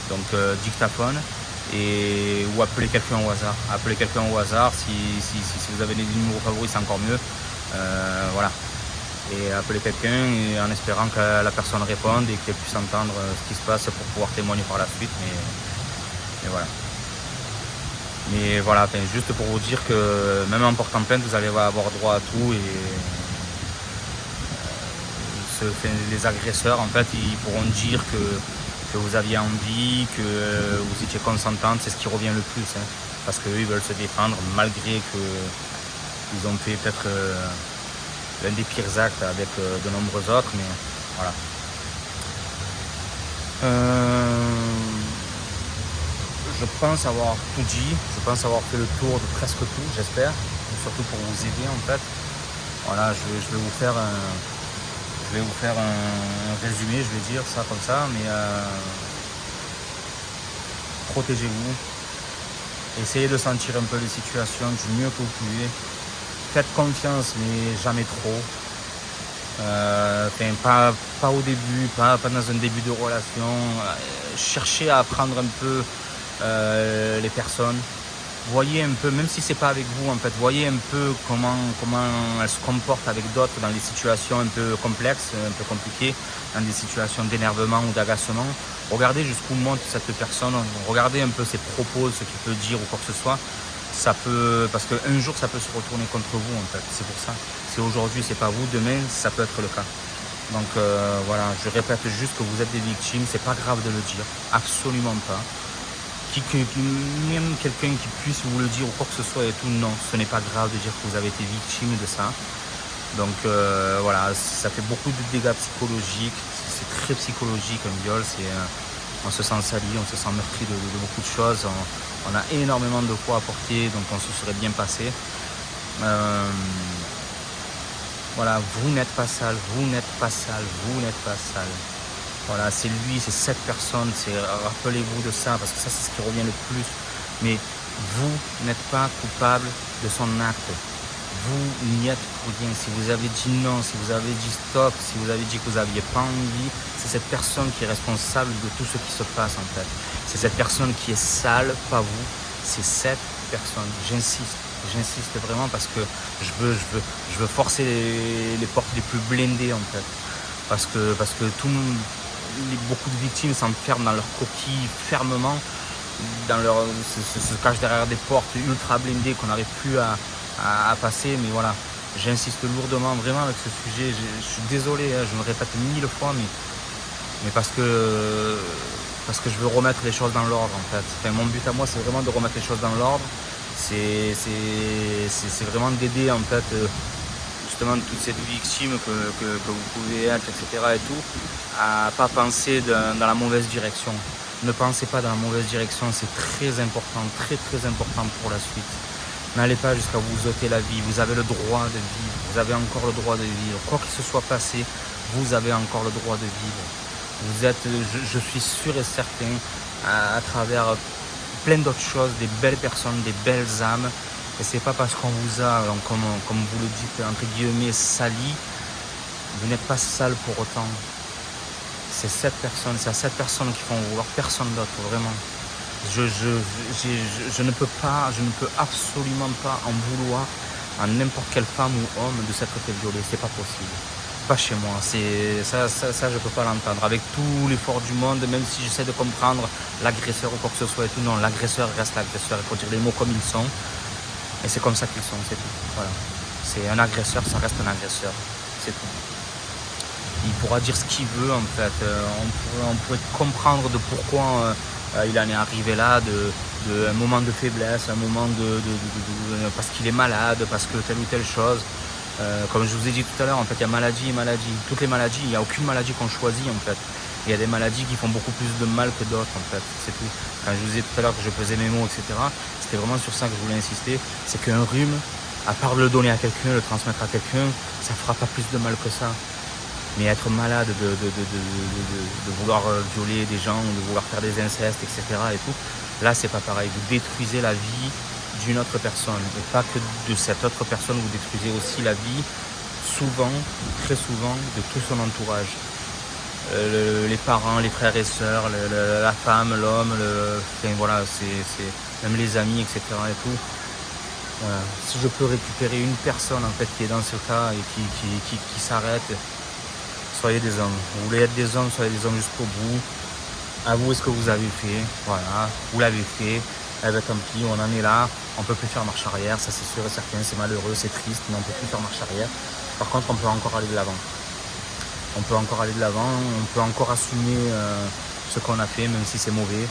Donc dictaphone, ou appelez quelqu'un au hasard. Appelez quelqu'un au hasard, si vous avez des numéros favoris, c'est encore mieux. Voilà. Et appeler quelqu'un en espérant que la personne réponde et qu'elle puisse entendre ce qui se passe pour pouvoir témoigner par la suite. Mais voilà. Mais voilà, enfin, juste pour vous dire que même en portant plainte, vous allez avoir droit à tout et les agresseurs, en fait, ils pourront dire que vous aviez envie, que vous étiez consentante, c'est ce qui revient le plus. Hein, parce qu'eux, ils veulent se défendre malgré qu'ils ont fait peut-être l'un des pires actes avec de nombreux autres, mais voilà. Je pense avoir tout dit, je pense avoir fait le tour de presque tout, j'espère, surtout pour vous aider en fait. Voilà, je vais vous faire un résumé, je vais dire ça comme ça, mais protégez-vous, essayez de sentir un peu les situations du mieux que vous pouvez. Faites confiance, mais jamais trop. Pas au début, pas dans un début de relation. Cherchez à apprendre un peu les personnes. Voyez un peu, même si c'est pas avec vous en fait, voyez un peu comment elles se comportent avec d'autres dans des situations un peu complexes, un peu compliquées, dans des situations d'énervement ou d'agacement. Regardez jusqu'où monte cette personne, regardez un peu ses propos, ce qu'il peut dire ou quoi que ce soit. Parce qu'un jour ça peut se retourner contre vous en fait, c'est pour ça. Si aujourd'hui c'est pas vous, demain ça peut être le cas. Donc voilà, je répète juste que vous êtes des victimes, c'est pas grave de le dire, absolument pas. Même quelqu'un qui puisse vous le dire ou quoi que ce soit et tout, non, ce n'est pas grave de dire que vous avez été victime de ça. Donc voilà, ça fait beaucoup de dégâts psychologiques, c'est très psychologique un viol, on se sent sali, on se sent meurtri de beaucoup de choses, on a énormément de poids à porter, donc on se serait bien passé. Voilà, vous n'êtes pas sale, vous n'êtes pas sale, vous n'êtes pas sale. Voilà, c'est lui, c'est cette personne, rappelez-vous de ça, parce que ça c'est ce qui revient le plus. Mais vous n'êtes pas coupable de son acte. Vous n'y êtes pour rien. Si vous avez dit non, si vous avez dit stop, si vous avez dit que vous n'aviez pas envie, c'est cette personne qui est responsable de tout ce qui se passe en fait. C'est cette personne qui est sale, pas vous. C'est cette personne. J'insiste vraiment parce que je veux forcer les portes les plus blindées en fait. Parce que beaucoup de victimes s'enferment dans leur coquille fermement, se cachent derrière des portes ultra blindées qu'on n'arrive plus à passer. Mais voilà, j'insiste lourdement vraiment avec ce sujet. Je suis désolé, je me répète 1000 fois, mais parce que je veux remettre les choses dans l'ordre en fait. Enfin, mon but à moi, c'est vraiment de remettre les choses dans l'ordre. C'est vraiment d'aider en fait justement toutes ces victimes que vous pouvez être, etc. et tout, à pas penser dans la mauvaise direction. Ne pensez pas dans la mauvaise direction, c'est très important pour la suite. N'allez pas jusqu'à vous ôter la vie, vous avez le droit de vivre, vous avez encore le droit de vivre. Quoi qu'il se soit passé, vous avez encore le droit de vivre. Vous êtes, je suis sûr et certain, à travers plein d'autres choses, des belles personnes, des belles âmes. Et c'est pas parce qu'on vous a, comme vous le dites, entre guillemets, sali, vous n'êtes pas sale pour autant. C'est à cette personne qu'il faut en vouloir, personne d'autre, vraiment. Je ne peux absolument pas en vouloir à n'importe quelle femme ou homme de s'être fait violer, c'est pas possible. Pas chez moi, ça je peux pas l'entendre. Avec tout l'effort du monde, même si j'essaie de comprendre l'agresseur ou quoi que ce soit et tout, non, l'agresseur reste l'agresseur, il faut dire les mots comme ils sont. Et c'est comme ça qu'ils sont, c'est tout. Voilà. C'est un agresseur, ça reste un agresseur. C'est tout. Il pourra dire ce qu'il veut en fait. On pourrait comprendre de pourquoi il en est arrivé là, un moment de faiblesse, un moment parce qu'il est malade, parce que telle ou telle chose. Comme je vous ai dit tout à l'heure, en fait, il y a maladie et maladie. Toutes les maladies, il n'y a aucune maladie qu'on choisit en fait. Il y a des maladies qui font beaucoup plus de mal que d'autres en fait, c'est tout. Quand je vous disais tout à l'heure que je pesais mes mots, etc., c'était vraiment sur ça que je voulais insister. C'est qu'un rhume, à part le donner à quelqu'un, le transmettre à quelqu'un, ça fera pas plus de mal que ça. Mais être malade, de vouloir violer des gens, de vouloir faire des incestes, etc. et tout, là c'est pas pareil. Vous détruisez la vie d'une autre personne. Et pas que de cette autre personne, vous détruisez aussi la vie, souvent, très souvent, de tout son entourage. Les parents, les frères et sœurs, la femme, l'homme, enfin, voilà, c'est même les amis, etc. et tout. Voilà. Si je peux récupérer une personne en fait qui est dans ce cas et qui s'arrête, soyez des hommes. Vous voulez être des hommes, soyez des hommes jusqu'au bout. Avouez ce que vous avez fait. Voilà, vous l'avez fait. Eh ben tant pis, on en est là. On peut plus faire marche arrière, ça c'est sûr et certain. C'est malheureux, c'est triste, mais on peut plus faire marche arrière. Par contre, on peut encore aller de l'avant. On peut encore aller de l'avant, on peut encore assumer ce qu'on a fait, même si c'est mauvais.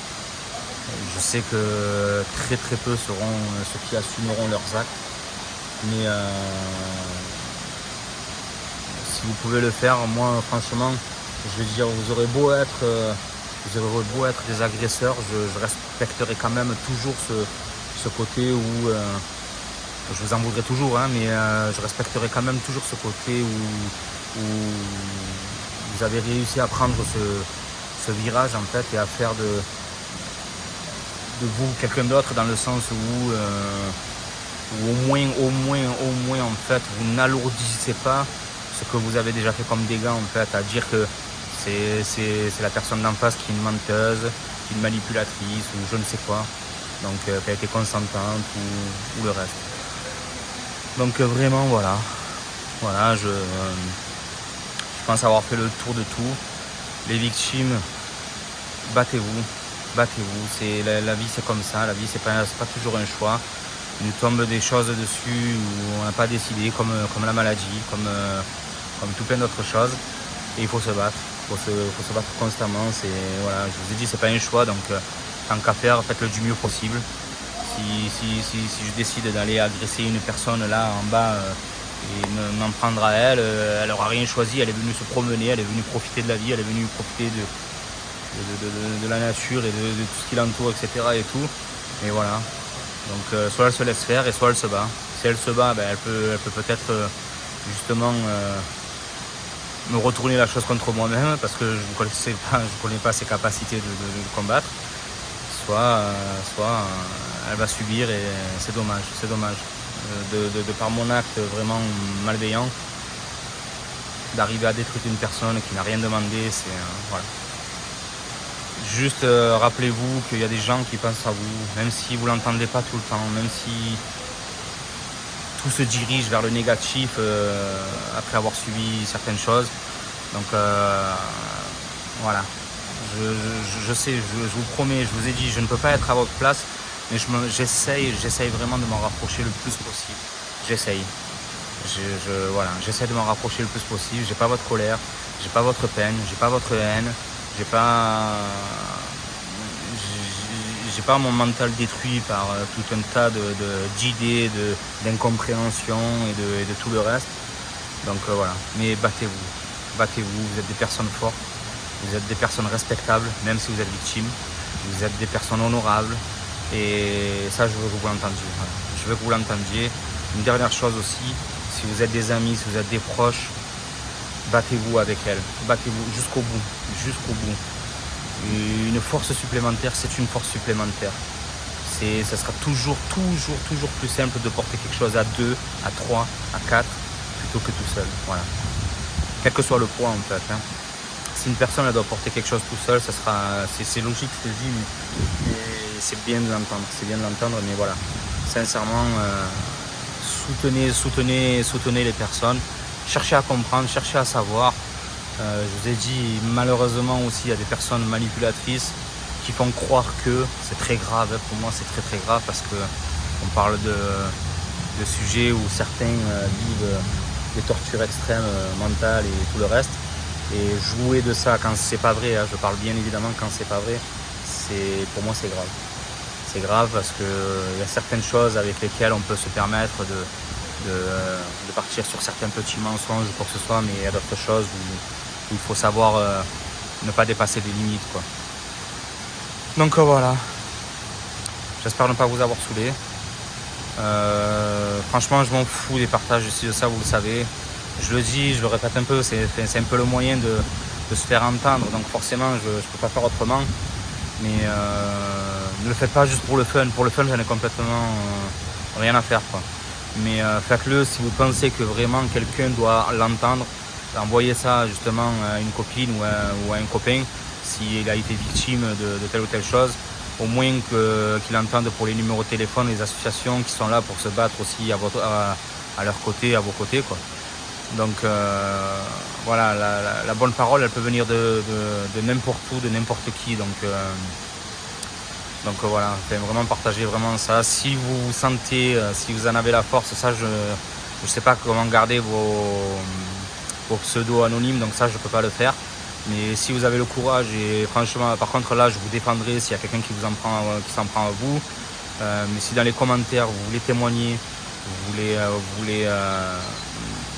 Je sais que très très peu seront ceux qui assumeront leurs actes. Mais si vous pouvez le faire, moi franchement, je veux dire, vous aurez beau être vous aurez beau être des agresseurs, je respecterai quand même toujours ce côté où, je vous en voudrais toujours, hein, mais je respecterai quand même toujours ce côté où vous avez réussi à prendre ce virage en fait et à faire de vous quelqu'un d'autre, dans le sens où au moins en fait vous n'alourdissez pas ce que vous avez déjà fait comme dégâts en fait, à dire que c'est la personne d'en face qui est une menteuse, qui est une manipulatrice ou je ne sais quoi, donc qui a été consentante ou le reste. Donc vraiment voilà, je pense avoir fait le tour de tout. Les victimes, battez-vous, c'est la vie, c'est comme ça, la vie c'est pas toujours un choix. Il nous tombe des choses dessus où on n'a pas décidé, comme la maladie, comme tout plein d'autres choses, et il faut se battre, faut se battre constamment. Voilà, je vous ai dit, c'est pas un choix, donc tant qu'à faire, faites-le du mieux possible. Si je décide d'aller agresser une personne là en bas et m'en prendre à elle, elle n'aura rien choisi, elle est venue se promener, elle est venue profiter de la vie, elle est venue profiter de la nature et de tout ce qui l'entoure, etc. et tout. Et voilà. Donc soit elle se laisse faire et soit elle se bat. Si elle se bat, elle peut peut-être justement me retourner la chose contre moi-même, parce que je ne connais pas ses capacités de combattre. Soit elle va subir, et c'est dommage. De par mon acte vraiment malveillant, d'arriver à détruire une personne qui n'a rien demandé, voilà. Juste rappelez-vous qu'il y a des gens qui pensent à vous, même si vous ne l'entendez pas tout le temps, même si tout se dirige vers le négatif après avoir subi certaines choses. Donc voilà, je sais, je vous promets, je vous ai dit, je ne peux pas être à votre place, mais j'essaye vraiment de m'en rapprocher le plus possible. J'essaye de m'en rapprocher le plus possible. J'ai pas votre colère, j'ai pas votre peine, j'ai pas votre haine. J'ai pas mon mental détruit par tout un tas d'idées, d'incompréhension et de tout le reste. Donc voilà, mais battez-vous, vous êtes des personnes fortes, vous êtes des personnes respectables, même si vous êtes victime, vous êtes des personnes honorables, et ça je veux que vous l'entendiez. Voilà. Je veux que vous l'entendiez. Une dernière chose aussi, si vous êtes des amis, si vous êtes des proches, battez-vous avec elle, battez-vous jusqu'au bout. Une force supplémentaire, c'est une force supplémentaire. Ça sera toujours plus simple de porter quelque chose à 2, à 3, à 4, plutôt que tout seul. Voilà. Quel que soit le poids en fait. Hein. Si une personne elle doit porter quelque chose tout seul, c'est logique ce que je dis, mais c'est bien de l'entendre. Mais voilà, sincèrement, soutenez les personnes. Cherchez à comprendre, cherchez à savoir. Je vous ai dit, malheureusement aussi, il y a des personnes manipulatrices qui font croire que c'est très grave. Pour moi, c'est très grave, parce qu'on parle de sujets où certains vivent des tortures extrêmes mentales et tout le reste. Et jouer de ça quand c'est pas vrai, hein, je parle bien évidemment quand c'est pas vrai, pour moi c'est grave. C'est grave parce qu'il y a certaines choses avec lesquelles on peut se permettre de partir sur certains petits mensonges ou quoi que ce soit, mais il y a d'autres choses où il faut savoir ne pas dépasser des limites, quoi. Donc voilà, j'espère ne pas vous avoir saoulé. Franchement, je m'en fous des partages ici de ça, vous le savez. Je le dis, je le répète un peu, c'est un peu le moyen de se faire entendre, donc forcément je ne peux pas faire autrement. Mais ne le faites pas juste pour le fun. Pour le fun, j'en ai complètement rien à faire, quoi. Mais faites-le si vous pensez que vraiment quelqu'un doit l'entendre. Envoyez ça justement à une copine ou à un copain s'il a été victime de telle ou telle chose. Au moins qu'il entende pour les numéros de téléphone, les associations qui sont là pour se battre aussi à leur côté, à vos côtés, quoi. Donc voilà, la bonne parole, elle peut venir de n'importe où, de n'importe qui. Donc voilà, vraiment partagez vraiment ça. Si vous sentez, si vous en avez la force, ça je ne sais pas comment garder vos pseudos anonymes, donc ça je ne peux pas le faire. Mais si vous avez le courage, et franchement, par contre là, je vous défendrai s'il y a quelqu'un qui s'en prend à vous. Mais si dans les commentaires vous voulez témoigner vous voulez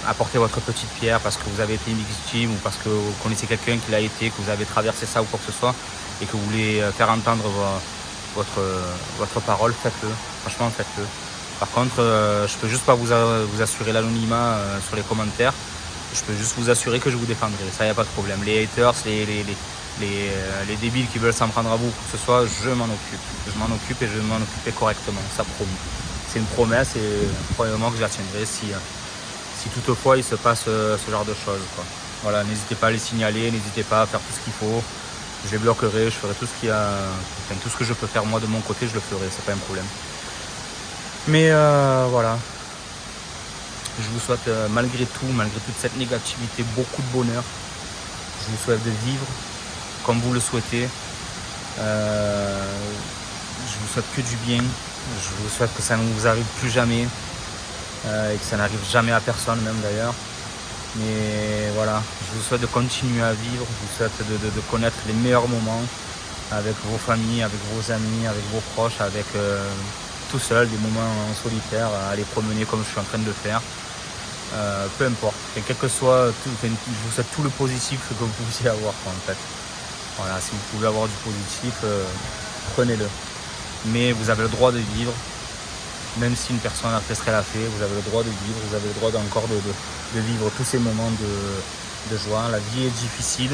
apporter votre petite pierre parce que vous avez été victime ou parce que vous connaissez quelqu'un qui l'a été, que vous avez traversé ça ou quoi que ce soit, et que vous voulez faire entendre votre parole, faites-le. Franchement, faites-le. Par contre, je peux juste pas vous assurer l'anonymat sur les commentaires. Je peux juste vous assurer que je vous défendrai. Ça, y a pas de problème. Les haters, les débiles qui veulent s'en prendre à vous, que ce soit, je m'en occupe. Je m'en occupe et je vais m'en occuper correctement. Ça promet. C'est une promesse et probablement que je la tiendrai si toutefois il se passe ce genre de choses, quoi. Voilà, n'hésitez pas à les signaler, n'hésitez pas à faire tout ce qu'il faut. Je les bloquerai, je ferai tout ce que je peux faire moi de mon côté, je le ferai, c'est pas un problème. Mais voilà. Je vous souhaite malgré toute cette négativité, beaucoup de bonheur. Je vous souhaite de vivre comme vous le souhaitez. Je vous souhaite que du bien. Je vous souhaite que ça ne vous arrive plus jamais. Et que ça n'arrive jamais à personne même d'ailleurs. Mais voilà, je vous souhaite de continuer à vivre. Je vous souhaite de connaître les meilleurs moments avec vos familles, avec vos amis, avec vos proches, avec tout seul, des moments en solitaire, à aller promener comme je suis en train de le faire. Peu importe, et quel que soit, je vous souhaite tout le positif que vous puissiez avoir en fait. Voilà, si vous pouvez avoir du positif, prenez-le. Mais vous avez le droit de vivre, même si une personne après serait la fait, vous avez le droit de vivre, vous avez le droit encore de vivre tous ces moments de joie. La vie est difficile,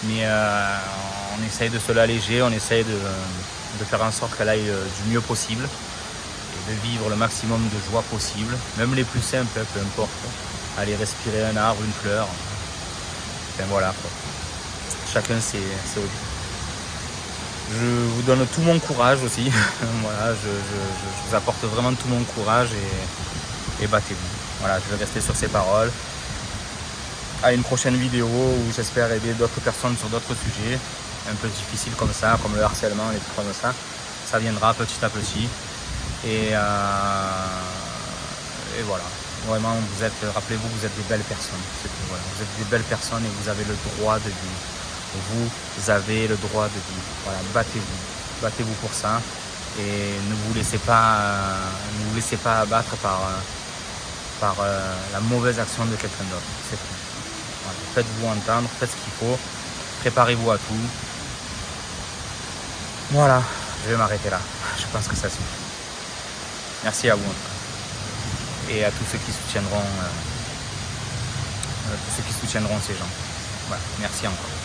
mais on essaye de se l'alléger, on essaye de faire en sorte qu'elle aille du mieux possible. De vivre le maximum de joie possible, même les plus simples, peu importe. Aller respirer un arbre, une fleur. Enfin voilà, quoi. Chacun ses hobbies. Je vous donne tout mon courage aussi. Voilà, je vous apporte vraiment tout mon courage et battez-vous. Voilà, je vais rester sur ces paroles. À une prochaine vidéo où j'espère aider d'autres personnes sur d'autres sujets un peu difficiles comme ça, comme le harcèlement et tout comme ça. Ça viendra petit à petit. Et voilà, vraiment, rappelez-vous, vous êtes des belles personnes. Voilà. Vous êtes des belles personnes et vous avez le droit de vivre. Vous avez le droit de vivre. Voilà, battez-vous pour ça et ne vous laissez pas abattre par la mauvaise action de quelqu'un d'autre. C'est tout. Voilà. Faites-vous entendre, faites ce qu'il faut, préparez-vous à tout. Voilà, je vais m'arrêter là. Je pense que ça suffit. Merci à vous et à tous ceux qui soutiendront ces gens. Voilà, merci encore.